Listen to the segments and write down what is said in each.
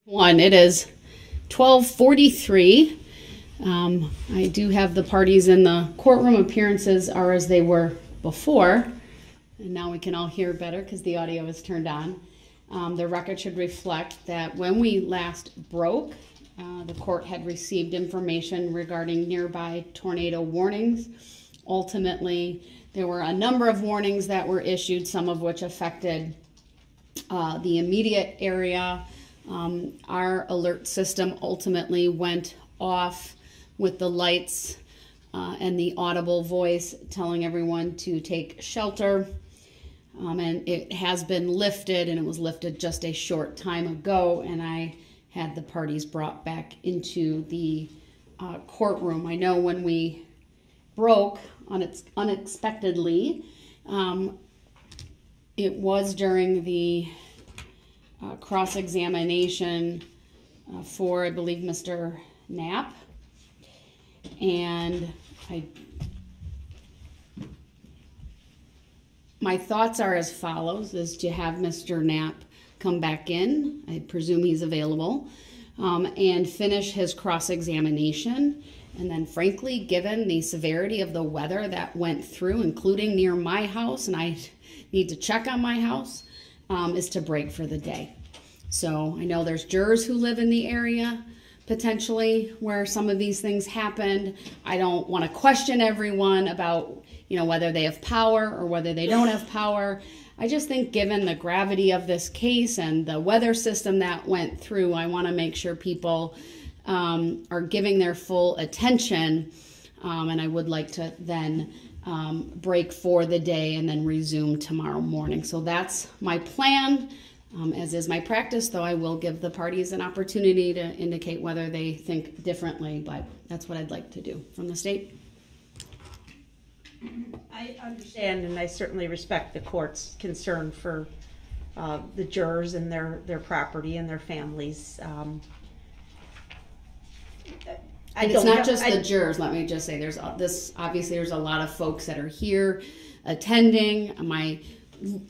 It is 12:43. I do have the parties in the courtroom. Appearances are as they were before. And now we can all hear better because the audio is turned on. The record should reflect that when we last broke, the court had received information regarding nearby tornado warnings. Ultimately, there were a number of warnings that were issued, some of which affected the immediate area. Our alert system ultimately went off with the lights and the audible voice telling everyone to take shelter. And it has been lifted, and it was lifted just a short time ago, and I had the parties brought back into the courtroom. I know when we broke unexpectedly, it was during the cross-examination for, I believe, Mr. Knapp. And my thoughts are as follows, is to have Mr. Knapp come back in, I presume he's available, and finish his cross-examination. And then frankly, given the severity of the weather that went through, including near my house, and I need to check on my house, is to break for the day. So I know there's jurors who live in the area potentially where some of these things happened. I don't want to question everyone about, whether they have power or whether they don't have power. I just think given the gravity of this case and the weather system that went through, I want to make sure people are giving their full attention. And I would like to then break for the day and then resume tomorrow morning. So that's my plan, as is my practice, though I will give the parties an opportunity to indicate whether they think differently, but that's what I'd like to do. From the state? I understand, and I certainly respect the court's concern for the jurors and their property and their families. It's not just the jurors. Let me just say, obviously there's a lot of folks that are here attending.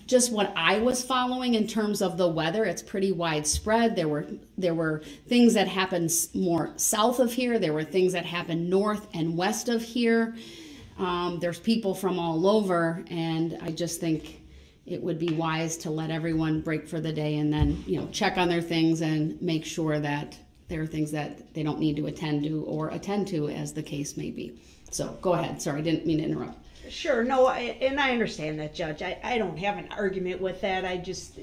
Just what I was following in terms of the weather, it's pretty widespread. There were things that happened more south of here. There were things that happened north and west of here. There's people from all over, and I just think it would be wise to let everyone break for the day and then, check on their things and make sure that there are things that they don't need to attend to as the case may be. So go ahead. Sorry, I didn't mean to interrupt. Sure, no, and I understand that, Judge. I don't have an argument with that. I just,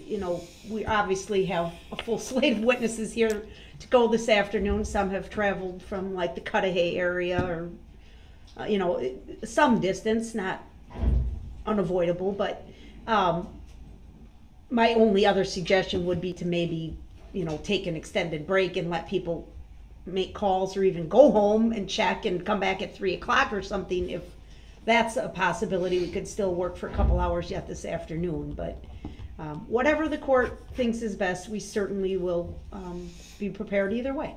we obviously have a full slate of witnesses here to go this afternoon. Some have traveled from like the Cudahy area or, some distance, not unavoidable. But my only other suggestion would be to maybe, take an extended break and let people make calls or even go home and check and come back at 3 o'clock or something. If that's a possibility, we could still work for a couple hours yet this afternoon. But whatever the court thinks is best, we certainly will be prepared either way.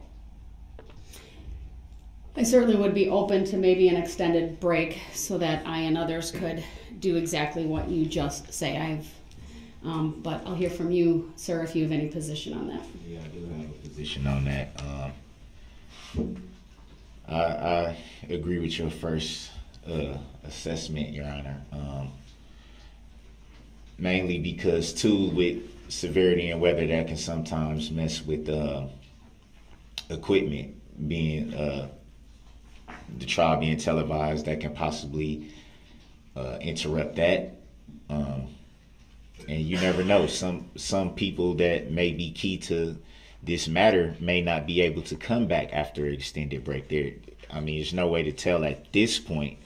I certainly would be open to maybe an extended break so that I and others could do exactly what you just say. But I'll hear from you, sir, if you have any position on that. Yeah, I do have a position on that. I agree with your first assessment, Your Honor. Mainly because, too, with severity and weather, that can sometimes mess with equipment being the trial being televised. That can possibly interrupt that. And you never know. Some people that may be key to this matter may not be able to come back after an extended break. There's no way to tell at this point.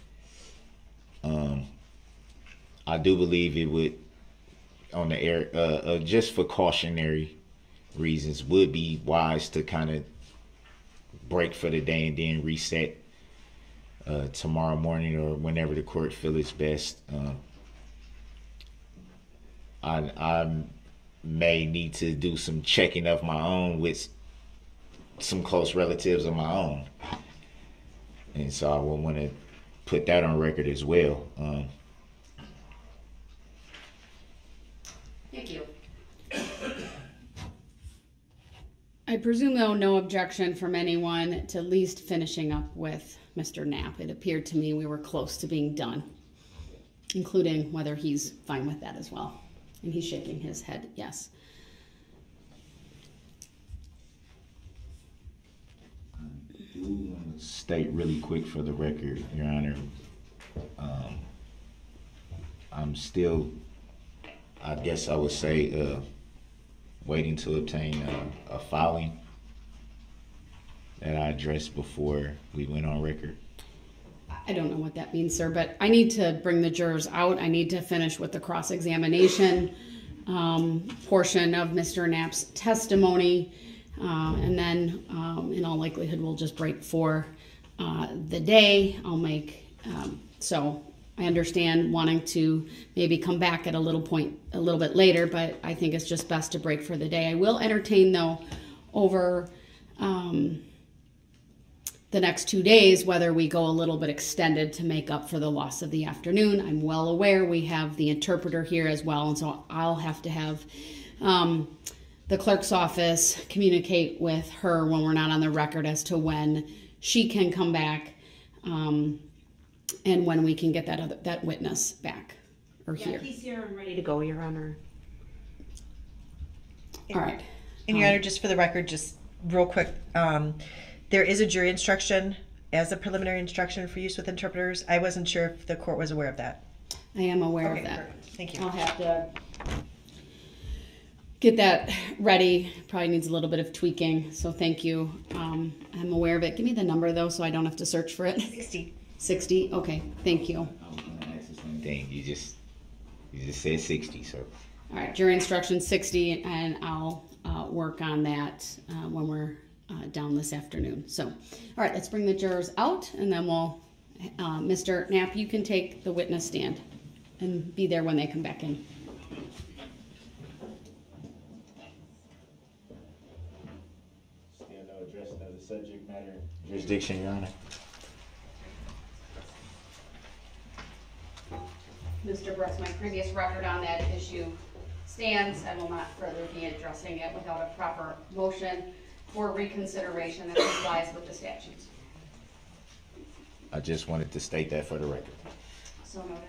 I do believe it would, on the air, just for cautionary reasons, would be wise to kind of break for the day and then reset tomorrow morning or whenever the court feels it's best. I may need to do some checking of my own with some close relatives of my own. And so I will want to put that on record as well. Thank you. I I presume, though, no objection from anyone to at least finishing up with Mr. Knapp. It appeared to me we were close to being done, including whether he's fine with that as well. And he's shaking his head, yes. State really quick for the record, Your Honor. I'm still, I guess I would say, waiting to obtain a filing that I addressed before we went on record. I don't know what that means, sir, but I need to bring the jurors out. I need to finish with the cross-examination portion of Mr. Knapp's testimony, and then in all likelihood we'll just break for the day. I'll make, so I understand wanting to maybe come back at a little bit later, but I think it's just best to break for the day. I will entertain, though, over the next 2 days, whether we go a little bit extended to make up for the loss of the afternoon. I'm well aware we have the interpreter here as well, and so I'll have to have the clerk's office communicate with her when we're not on the record as to when she can come back and when we can get that witness back or here. He's here and ready to go, Your Honor. All right. And Your Honor, just for the record, just real quick, there is a jury instruction as a preliminary instruction for use with interpreters. I wasn't sure if the court was aware of that. I am aware Okay, of that. perfect. Thank you. I'll have to get that ready. Probably needs a little bit of tweaking, so thank you. I'm aware of it. Give me the number, though, so I don't have to search for it. 60. 60? Okay, thank you. I was gonna ask the same thing. You just said 60, so. All right, jury instruction 60, and I'll work on that when we're down this afternoon. So, all right, let's bring the jurors out, and then we'll, Mr. Knapp, you can take the witness stand and be there when they come back in. Stand addressed as a subject matter jurisdiction, Your Honor. Mr. Brooks, my previous record on that issue stands. I will not further be addressing it without a proper motion for reconsideration that complies with the statutes. I just wanted to state that for the record. So noted.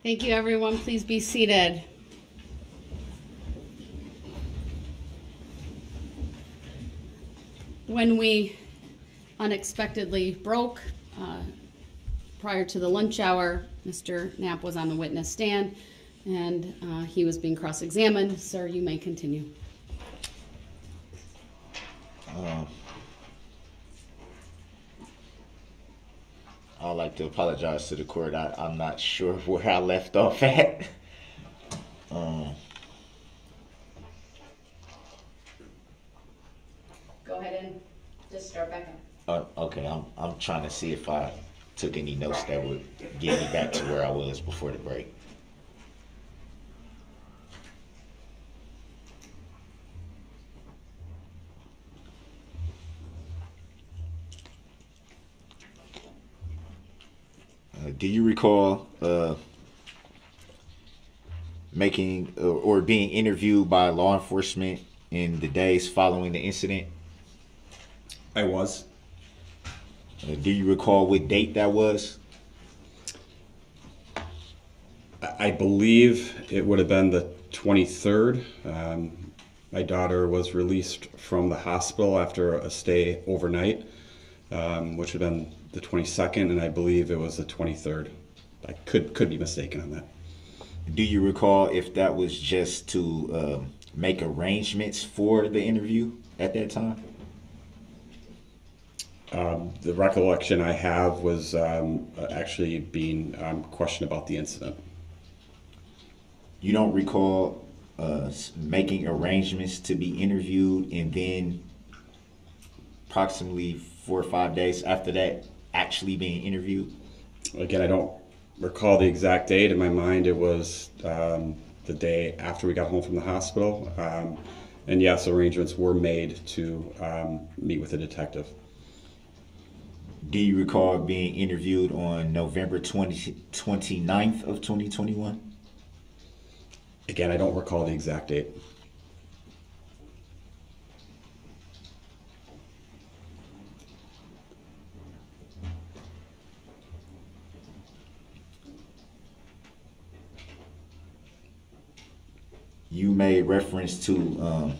Thank you, everyone. Please be seated. When we unexpectedly broke prior to the lunch hour, Mr. Knapp was on the witness stand and he was being cross-examined. Sir, you may continue. I'd like to apologize to the court. I'm not sure where I left off at. Go ahead and just start back up. Okay, I'm trying to see if I took any notes that would get me back to where I was before the break. Do you recall making or being interviewed by law enforcement in the days following the incident? I was. Do you recall what date that was? I believe it would have been the 23rd. My daughter was released from the hospital after a stay overnight, which would have been the 22nd, and I believe it was the 23rd. I could be mistaken on that. Do you recall if that was just to make arrangements for the interview at that time? The recollection I have was actually being questioned about the incident. You don't recall making arrangements to be interviewed and then approximately 4 or 5 days after that actually being interviewed? Again, I don't recall the exact date. In my mind, it was the day after we got home from the hospital. And yes, arrangements were made to meet with a detective. Do you recall being interviewed on November 29th of 2021? Again, I don't recall the exact date. You made reference to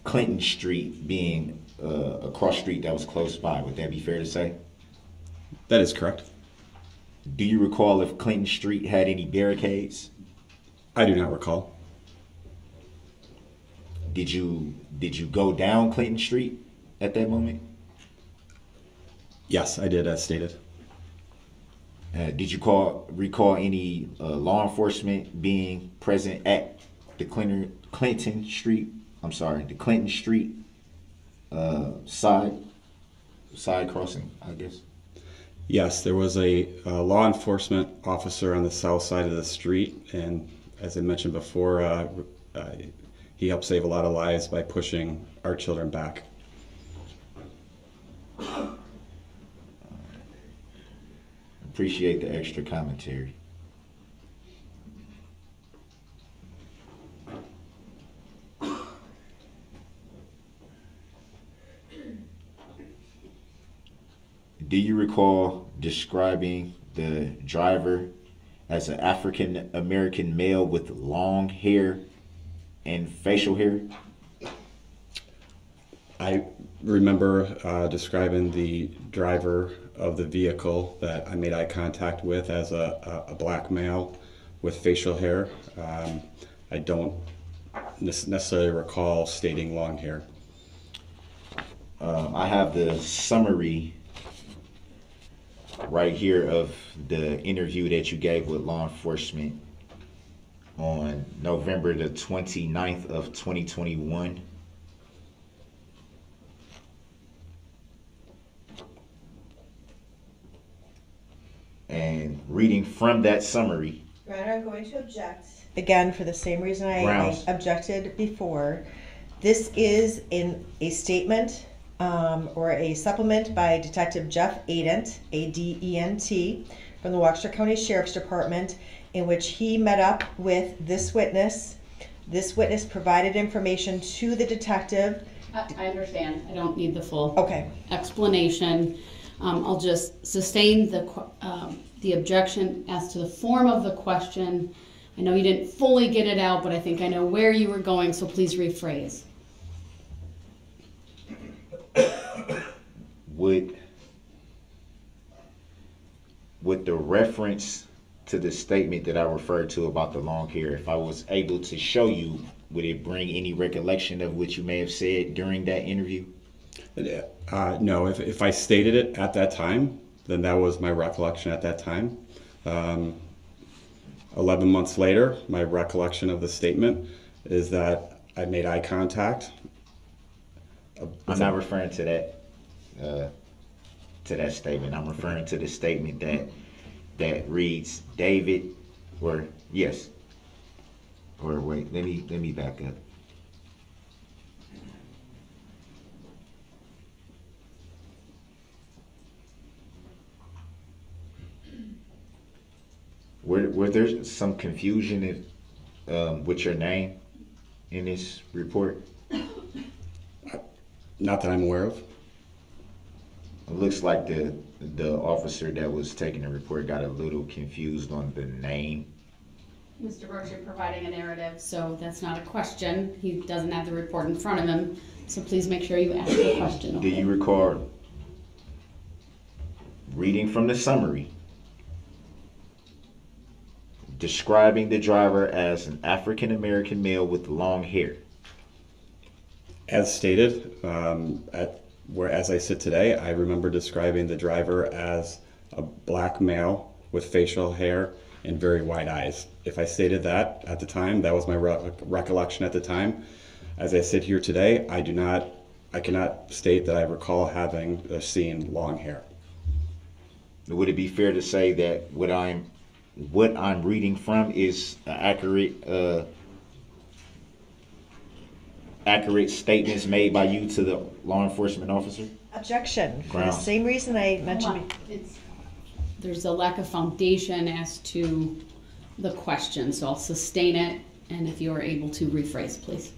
Clinton Street being a cross street that was close by. Would that be fair to say? That is correct. Do you recall if Clinton Street had any barricades? I do not recall. Did you go down Clinton Street at that moment? Yes, I did, as stated. Did you recall any law enforcement being present at the Clinton Street side crossing, I guess? Yes, there was a law enforcement officer on the south side of the street, and as I mentioned before, he helped save a lot of lives by pushing our children back. Appreciate the extra commentary. Do you recall describing the driver as an African American male with long hair and facial hair? I remember describing the driver of the vehicle that I made eye contact with as a black male with facial hair. I don't necessarily recall stating long hair. I have the summary right here of the interview that you gave with law enforcement on November the 29th of 2021. And reading from that summary. Your Honor, I'm going to object. Again, for the same reason I objected before. This is in a statement or a supplement by Detective Jeff Adent, A-D-E-N-T, from the Waukesha County Sheriff's Department, in which he met up with this witness. This witness provided information to the detective. I understand. I don't need the full explanation. I'll just sustain the objection as to the form of the question. I know you didn't fully get it out, but I think I know where you were going, so please rephrase. Would the reference to the statement that I referred to about the long hair, if I was able to show you, would it bring any recollection of what you may have said during that interview? No, if I stated it at that time, then that was my recollection at that time. 11 months later, my recollection of the statement is that I made eye contact. I'm not referring to that statement. I'm referring to the statement that reads David, or yes, or wait, let me back up. Were there some confusion with your name in this report? Not that I'm aware of. looks like the officer that was taking the report got a little confused on the name. Mr. Brooks, you're providing a narrative, so that's not a question. He doesn't have the report in front of him, so please make sure you ask the question. Do you recall reading from the summary, describing the driver as an African American male with long hair? As stated, as I sit today, I remember describing the driver as a black male with facial hair and very wide eyes. If I stated that at the time, that was my recollection at the time. As I sit here today, I cannot state that I recall having or seeing long hair. Would it be fair to say that what I'm reading from is an accurate statements made by you to the law enforcement officer? Objection. For the Grounds. same reason I mentioned. There's a lack of foundation as to the question, so I'll sustain it, and if you are able to rephrase, please.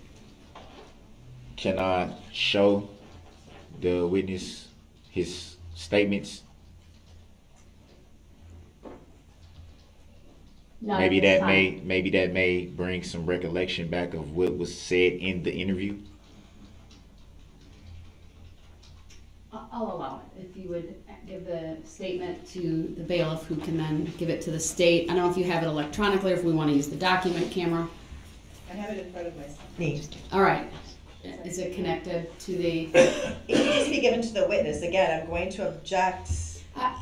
Can I show the witness his statements? Not Maybe at this that time. may bring some recollection back of what was said in the interview. I'll allow it. If you would give the statement to the bailiff, who can then give it to the state. I don't know if you have it electronically or if we want to use the document camera. I have it in front of me. All right. Is it connected to the? It needs to be given to the witness. Again, I'm going to object.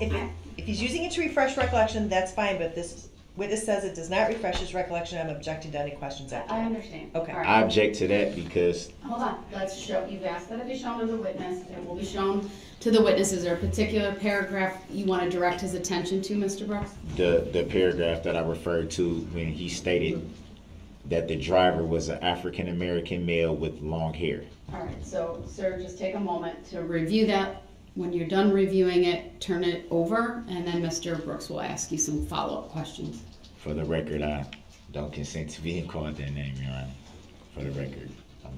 If he's using it to refresh recollection, that's fine, but this witness says it does not refresh his recollection. I'm objecting to any questions after I that. understand. Okay. All right. I object to that because Hold on, let's show, you've asked that it be shown to the witness, it will be shown to the witness. Is there a particular paragraph you want to direct his attention to, Mr. Brooks? the paragraph that I referred to when he stated that the driver was an African American male with long hair. All right, so, sir, just take a moment to review that. When you're done reviewing it, turn it over, and then Mr. Brooks will ask you some follow-up questions. For the record, I don't consent to being called that name, Your Honor. For the record, I'm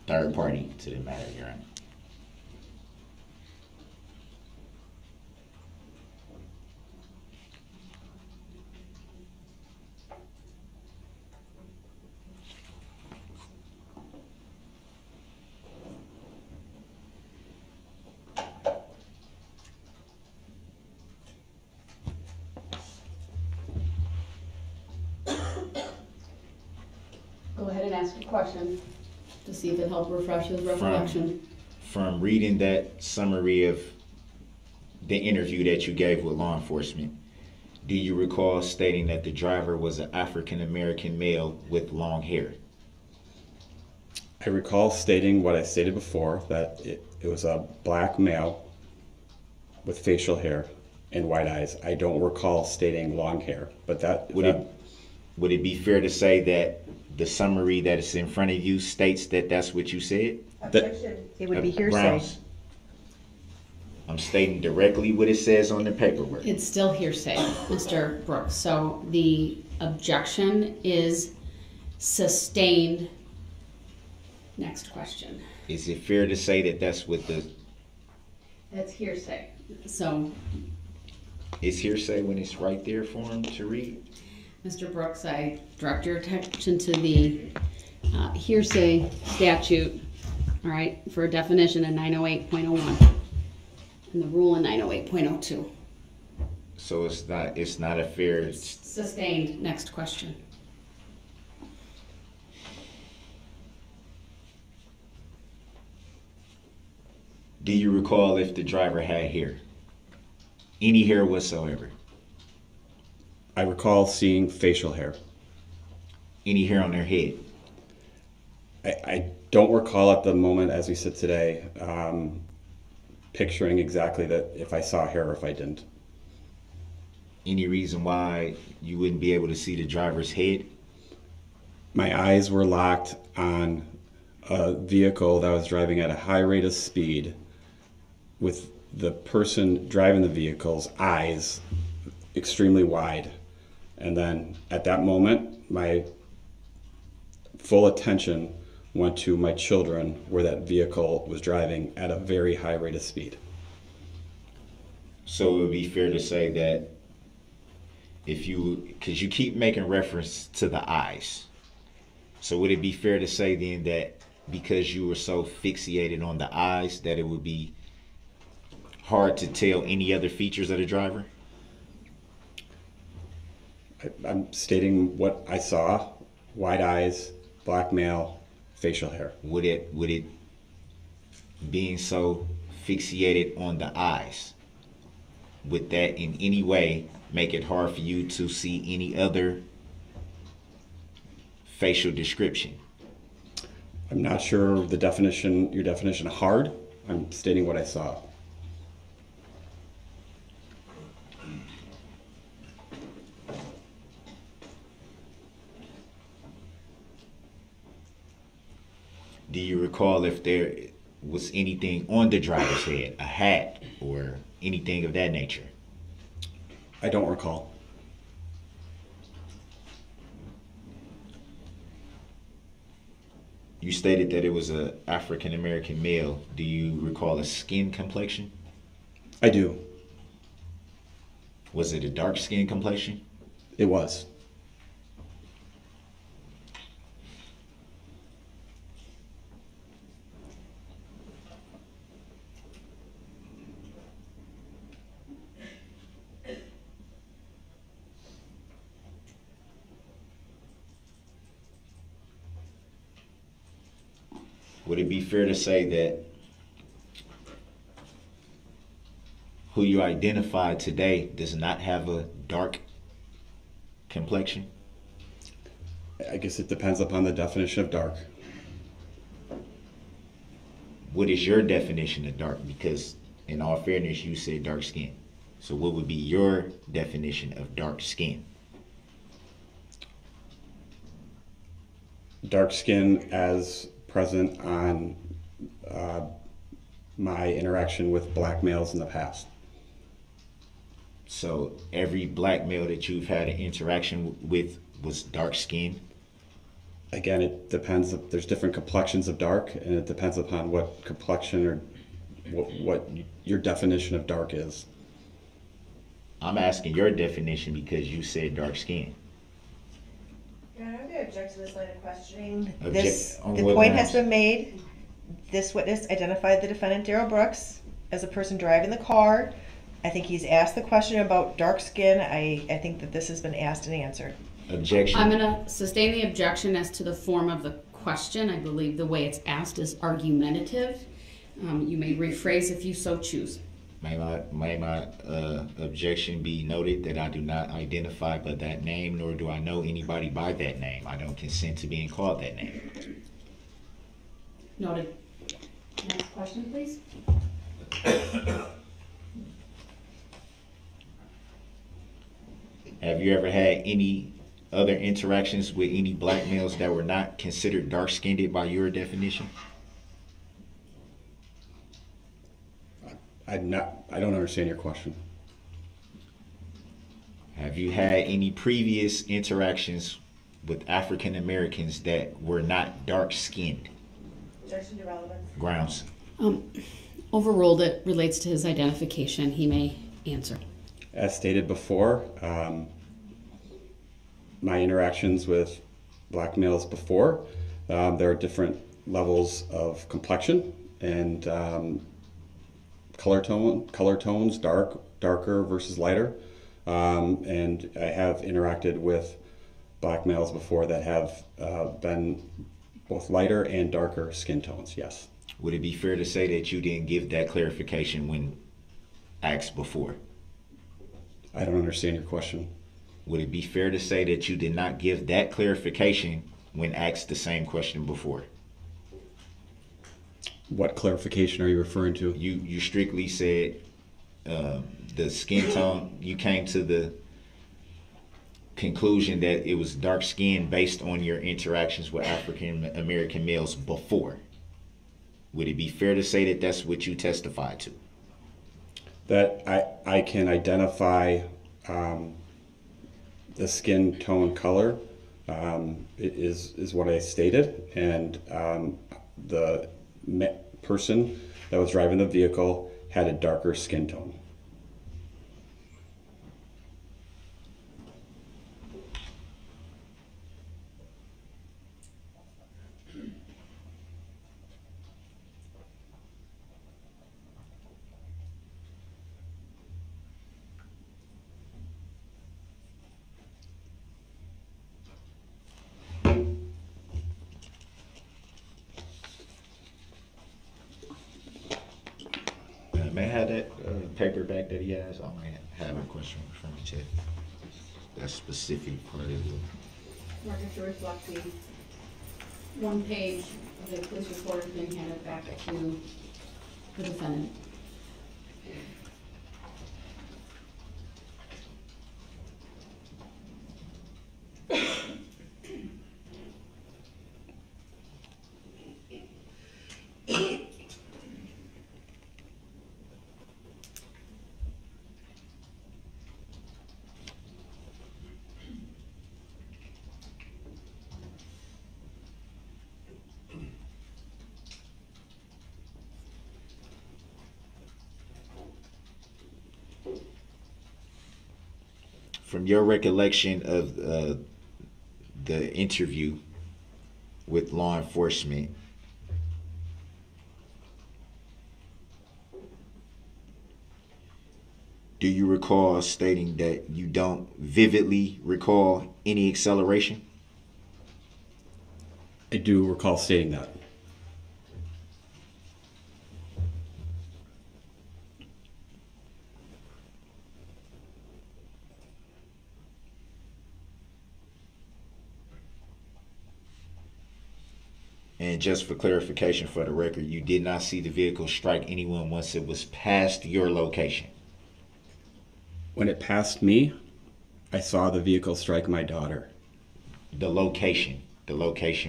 third party to the matter, Your Honor. Go ahead and ask your question to see if it helped refresh his recollection. From reading that summary of the interview that you gave with law enforcement, do you recall stating that the driver was an African American male with long hair? I recall stating what I stated before, that it was a black male with facial hair and white eyes. I don't recall stating long hair, but Would it be fair to say that the summary that is in front of you states that that's what you said? Objection. It would be hearsay. Grounds. I'm stating directly what it says on the paperwork. It's still hearsay, Mr. Brooks, so the objection is sustained. Next question. Is it fair to say that that's what That's hearsay, so, is hearsay when it's right there for him to read? Mr. Brooks, I direct your attention to the hearsay statute, all right, for a definition in 908.01 and the rule in 908.02. So it's not a fair. Sustained. Next question. Do you recall if the driver had hair? Any hair whatsoever? I recall seeing facial hair. Any hair on their head? I don't recall at the moment as we sit today picturing exactly that if I saw hair or if I didn't. Any reason why you wouldn't be able to see the driver's head? My eyes were locked on a vehicle that was driving at a high rate of speed with the person driving the vehicle's eyes extremely wide. And then at that moment, my full attention went to my children where that vehicle was driving at a very high rate of speed. So it would be fair to say that because you keep making reference to the eyes. So would it be fair to say then that because you were so fixated on the eyes that it would be hard to tell any other features of the driver? I'm stating what I saw: wide eyes, black male, facial hair. Would it being so fixated on the eyes, would that in any way make it hard for you to see any other facial description? I'm not sure your definition of hard. I'm stating what I saw. Do you recall if there was anything on the driver's head, a hat or anything of that nature? I don't recall. You stated that it was a African American male. Do you recall a skin complexion? I do. Was it a dark skin complexion? It was. Would it be fair to say that who you identified today does not have a dark complexion? I guess it depends upon the definition of dark. What is your definition of dark? Because in all fairness, you said dark skin. So what would be your definition of dark skin? Dark skin as present on my interaction with black males in the past. So every black male that you've had an interaction with was dark skinned? Again, it depends. There's different complexions of dark, and it depends upon what complexion or what your definition of dark is. I'm asking your definition because you said dark skin. Yeah, I'm going to object to this line of questioning. On The what point grounds? has been made. This witness identified the defendant, Darrell Brooks, as a person driving the car. I think he's asked the question about dark skin. I think that this has been asked and answered. Objection. I'm going to sustain the objection as to the form of the question. I believe the way it's asked is argumentative. You may rephrase if you so choose. May my objection be noted that I do not identify by that name, nor do I know anybody by that name. I don't consent to being called that name. Noted. Next question, please. Have you ever had any other interactions with any black males that were not considered dark-skinned by your definition? I don't understand your question. Have you had any previous interactions with African Americans that were not dark-skinned? Objection to relevance. Grounds. Overruled. It relates to his identification. He may answer. As stated before, my interactions with black males before, there are different levels of complexion and color tones, darker versus lighter. And I have interacted with black males before that have been both lighter and darker skin tones, yes. Would it be fair to say that you didn't give that clarification when asked before? I don't understand your question. Would it be fair to say that you did not give that clarification when asked the same question before? What clarification are you referring to? You strictly said the skin tone. You came to the conclusion that it was dark skin based on your interactions with African American males before. Would it be fair to say that that's what you testified to? That I can identify the skin tone color is what I stated, and the person that was driving the vehicle had a darker skin tone. May I have that paper back that he has? I might have a question from the chat. That specific part of the... Mark, to reflect the one page of the police report has been handed back to the defendant. From your recollection of the interview with law enforcement, do you recall stating that you don't vividly recall any acceleration? I do recall stating that. And just for clarification for the record, you did not see the vehicle strike anyone once it was past your location. When it passed me, I saw the vehicle strike my daughter. The location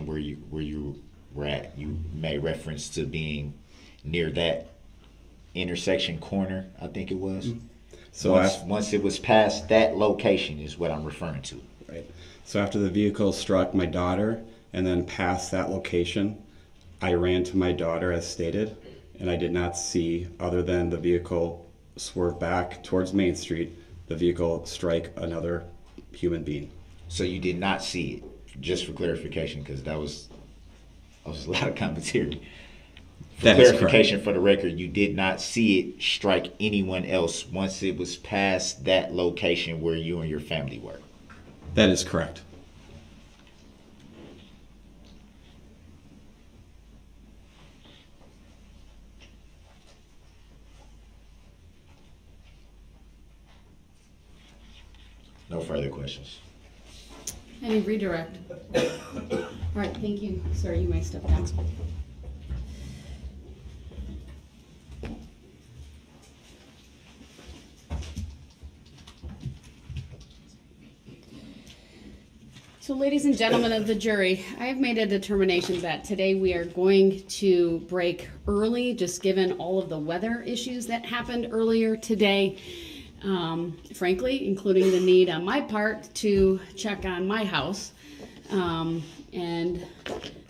where you were at, you made reference to being near that intersection corner, I think it was. Mm-hmm. So once it was past that location is what I'm referring to. Right. So after the vehicle struck my daughter and then past that location, I ran to my daughter as stated, and I did not see, other than the vehicle swerve back towards Main Street, the vehicle strike another human being. So you did not see it, just for clarification, because that was a lot of commentary. For clarification for the record, you did not see it strike anyone else once it was past that location where you and your family were. That is correct. No further questions. Any redirect? All right, thank you. Sir, you may step down. So ladies and gentlemen of the jury, I have made a determination that today we are going to break early, just given all of the weather issues that happened earlier today. Frankly, including the need on my part to check on my house and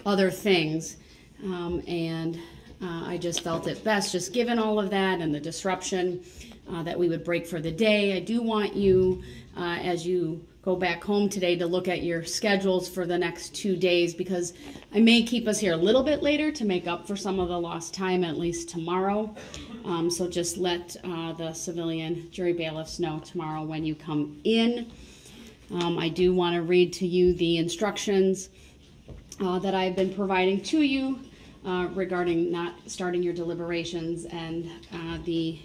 other things. I just felt it best, just given all of that and the disruption, that we would break for the day. I do want you, as you go back home today, to look at your schedules for the next 2 days, because I may keep us here a little bit later to make up for some of the lost time, at least tomorrow. So just let the civilian jury bailiffs know tomorrow when you come in. I do want to read to you the instructions that I've been providing to you regarding not starting your deliberations and the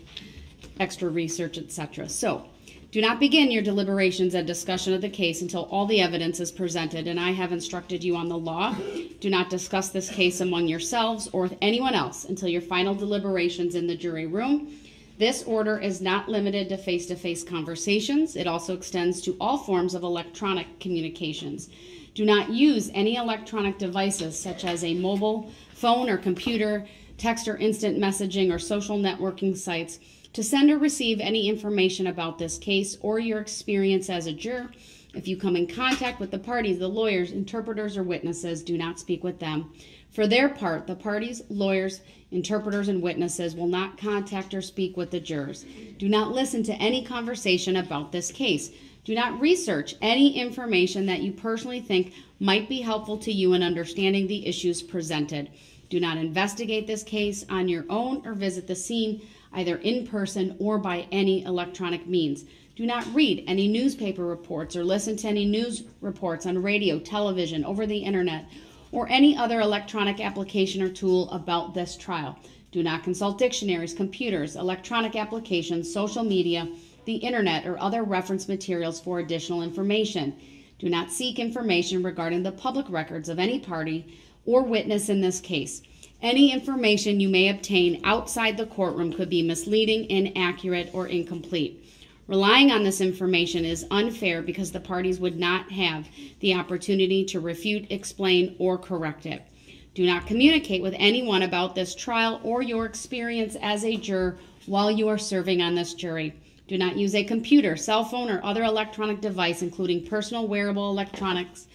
extra research, etc. So, do not begin your deliberations and discussion of the case until all the evidence is presented, and I have instructed you on the law. Do not discuss this case among yourselves or with anyone else until your final deliberations in the jury room. This order is not limited to face-to-face conversations. It also extends to all forms of electronic communications. Do not use any electronic devices such as a mobile phone or computer, text or instant messaging, or social networking sites to send or receive any information about this case or your experience as a juror. If you come in contact with the parties, the lawyers, interpreters, or witnesses, do not speak with them. For their part, the parties, lawyers, interpreters, and witnesses will not contact or speak with the jurors. Do not listen to any conversation about this case. Do not research any information that you personally think might be helpful to you in understanding the issues presented. Do not investigate this case on your own or visit the scene either in person or by any electronic means. Do not read any newspaper reports or listen to any news reports on radio, television, over the internet, or any other electronic application or tool about this trial. Do Do not consult dictionaries, computers, electronic applications, social media, the internet, or other reference materials for additional information. Do not seek information regarding the public records of any party or witness in this case. Any information you may obtain outside the courtroom could be misleading, inaccurate, or incomplete. Relying on this information is unfair because the parties would not have the opportunity to refute, explain, or correct it. Do not communicate with anyone about this trial or your experience as a juror while you are serving on this jury. Do not use a computer, cell phone, or other electronic device, including personal wearable electronics,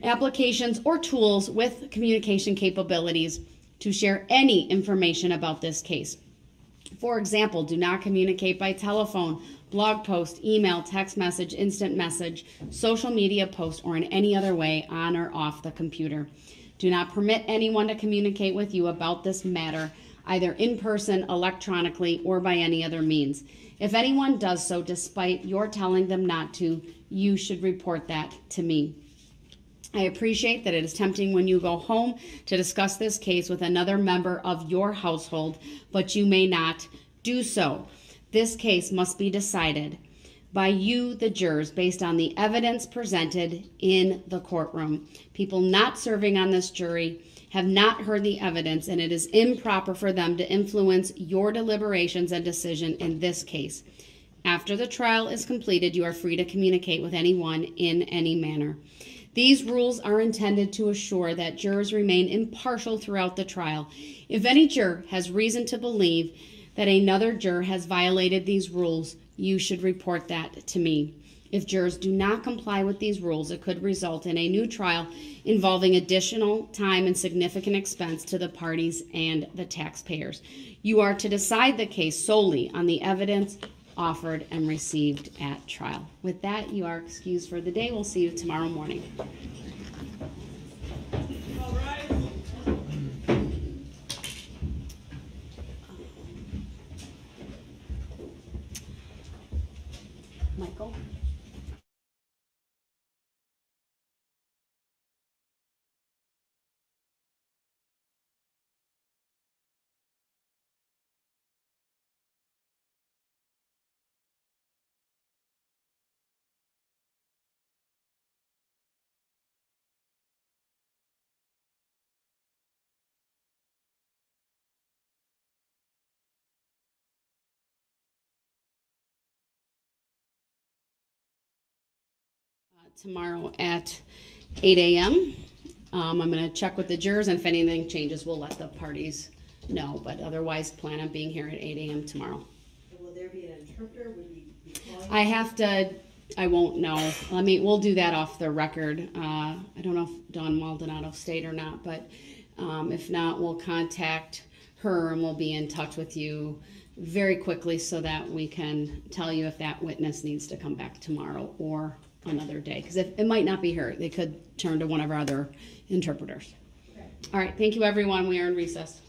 applications, or tools with communication capabilities to share any information about this case. For example, do not communicate by telephone, blog post, email, text message, instant message, social media post, or in any other way on or off the computer. Do not permit anyone to communicate with you about this matter, either in person, electronically, or by any other means. If anyone does so despite your telling them not to, you should report that to me. I appreciate that it is tempting when you go home to discuss this case with another member of your household, but you may not do so. This case must be decided by you, the jurors, based on the evidence presented in the courtroom. People not serving on this jury have not heard the evidence, and it is improper for them to influence your deliberations and decision in this case. After the trial is completed, you are free to communicate with anyone in any manner. These rules are intended to assure that jurors remain impartial throughout the trial. If any juror has reason to believe that another juror has violated these rules, you should report that to me. If jurors do not comply with these rules, it could result in a new trial involving additional time and significant expense to the parties and the taxpayers. You are to decide the case solely on the evidence offered and received at trial. With that, you are excused for the day. We'll see you tomorrow morning. Michael? Tomorrow at 8 a.m. I'm going to check with the jurors, and if anything changes, we'll let the parties know. But otherwise, plan on being here at 8 a.m. tomorrow. Will there be an interpreter? Would we be calling? I won't know. We'll do that off the record. I don't know if Dawn Maldonado stayed or not, but if not, we'll contact her and we'll be in touch with you very quickly so that we can tell you if that witness needs to come back tomorrow or another day, because it might not be her. They could turn to one of our other interpreters. Okay. All right. Thank you, everyone. We are in recess.